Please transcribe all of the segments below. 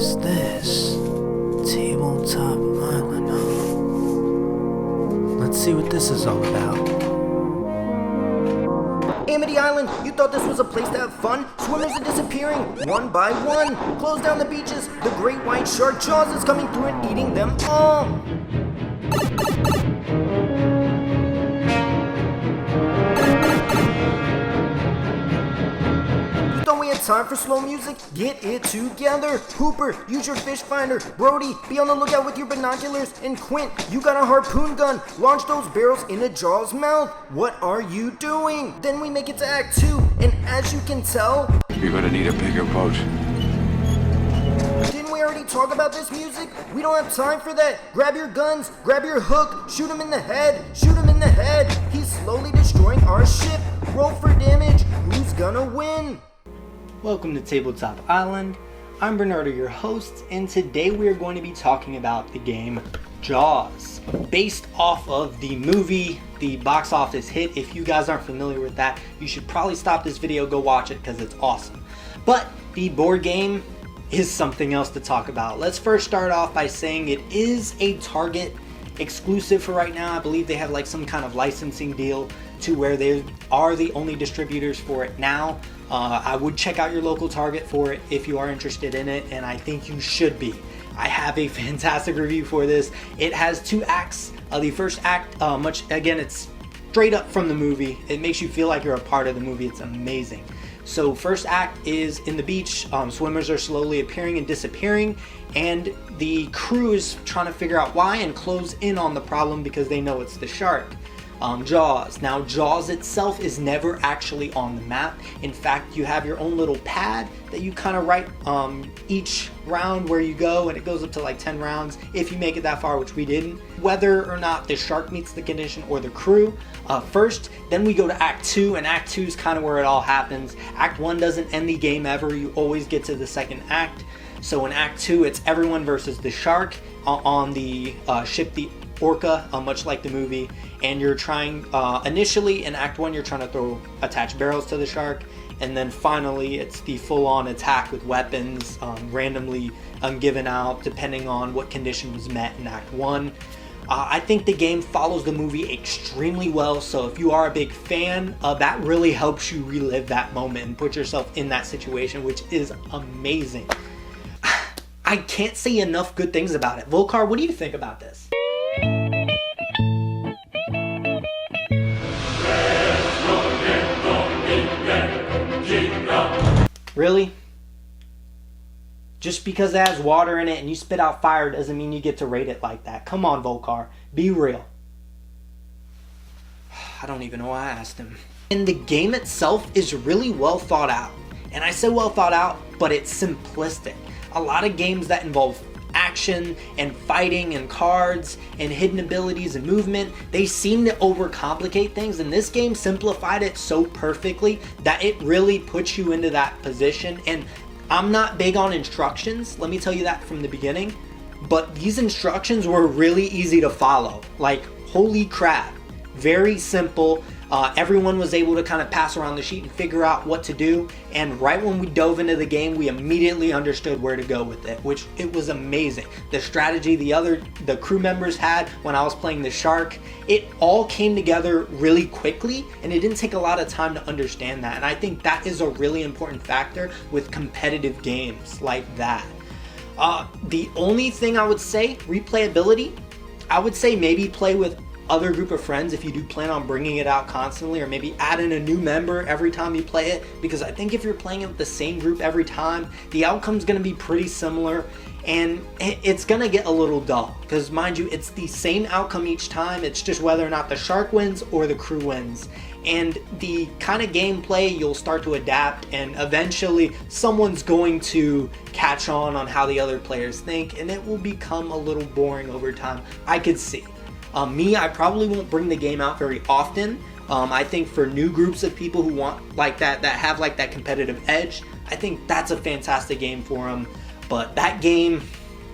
is this? Tabletop Island, huh? Let's see what this is all about. Amity Island, you thought this was a place to have fun? Swimmers are disappearing, one by one. Close down the beaches. The great white shark Jaws is coming through and eating them all. You thought we had time for slow music? Get it together. Hooper, use your fish finder. Brody, be on the lookout with your binoculars. And Quint, you got a harpoon gun. Launch those barrels into Jaws' mouth. What are you doing? Then we make it to Act 2, and as you can tell, You're gonna need a bigger boat. didn't we already talk about this music? We don't have time for that. Grab your guns, grab your hook, shoot him in the head, shoot him in the head. He's slowly destroying our ship. Roll for damage. Who's gonna win? Welcome to Tabletop Island. I'm Bernardo, your host, and today we are going to be talking about the game Jaws, based off of the movie, the box office hit. If you guys aren't familiar with that, you should probably stop this video, go watch it, because it's awesome. But the board game is something else to talk about. Let's first start off by saying it is a Target exclusive for right now. I believe they have like some kind of licensing deal to where they are the only distributors for it now. I would check out your local Target for it if you are interested in it, and I think you should be. I have a fantastic review for this. It has 2 acts. The first act, it's straight up from the movie. It makes you feel like you're a part of the movie. It's amazing. So first act is in the beach. Swimmers are slowly appearing and disappearing, and the crew is trying to figure out why and close in on the problem because they know it's the shark. Jaws. Now, Jaws itself is never actually on the map. In fact, you have your own little pad that you kind of write each round where you go, and it goes up to like 10 rounds if you make it that far, which we didn't. Whether or not the shark meets the condition or the crew first, then we go to Act 2, and Act 2 is kind of where it all happens. Act 1 doesn't end the game ever. You always get to the second act. So in Act 2, it's everyone versus the shark on the ship, the Orca, much like the movie, and you're trying initially in Act 1 you're trying to attach barrels to the shark, and then finally it's the full-on attack with weapons randomly given out depending on what condition was met in Act 1. I think the game follows the movie extremely well, so if you are a big fan, that really helps you relive that moment and put yourself in that situation, which is amazing. I can't say enough good things about it. Volcar, what do you think about this? Really? Just because it has water in it and you spit out fire doesn't mean you get to rate it like that. Come on, Volcar. Be real. I don't even know why I asked him. And the game itself is really well thought out. And I say well thought out, but it's simplistic. A lot of games that involve action and fighting and cards and hidden abilities and movement, they seem to overcomplicate things, and this game simplified it so perfectly that it really puts you into that position. And I'm not big on instructions, let me tell you that from the beginning, but these instructions were really easy to follow. Like, holy crap, very simple. Everyone was able to kind of pass around the sheet and figure out what to do, and right when we dove into the game we immediately understood where to go with it, which it was amazing. The strategy the crew members had when I was playing the shark, it all came together really quickly, and it didn't take a lot of time to understand that, and I think that is a really important factor with competitive games like that. The only thing I would say, replayability, I would say maybe play with other group of friends if you do plan on bringing it out constantly, or maybe add in a new member every time you play it, because I think if you're playing it with the same group every time, the outcome's going to be pretty similar and it's going to get a little dull, because mind you, it's the same outcome each time. It's just whether or not the shark wins or the crew wins, and the kind of gameplay you'll start to adapt, and eventually someone's going to catch on how the other players think, and it will become a little boring over time, I could see. I probably won't bring the game out very often. I think for new groups of people who want like that have like that competitive edge, I think that's a fantastic game for them. But that game,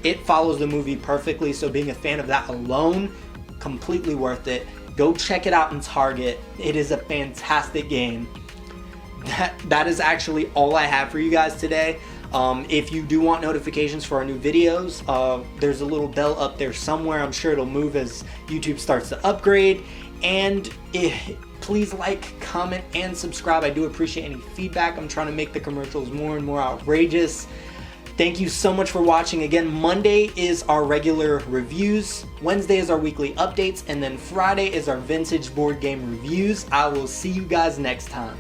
it follows the movie perfectly, so being a fan of that alone, completely worth it. Go check it out in Target. It is a fantastic game. That is actually all I have for you guys today. If you do want notifications for our new videos, there's a little bell up there somewhere. I'm sure it'll move as YouTube starts to upgrade. And please like, comment, and subscribe. I do appreciate any feedback. I'm trying to make the commercials more and more outrageous. Thank you so much for watching. Again, Monday is our regular reviews, Wednesday is our weekly updates, and then Friday is our vintage board game reviews. I will see you guys next time.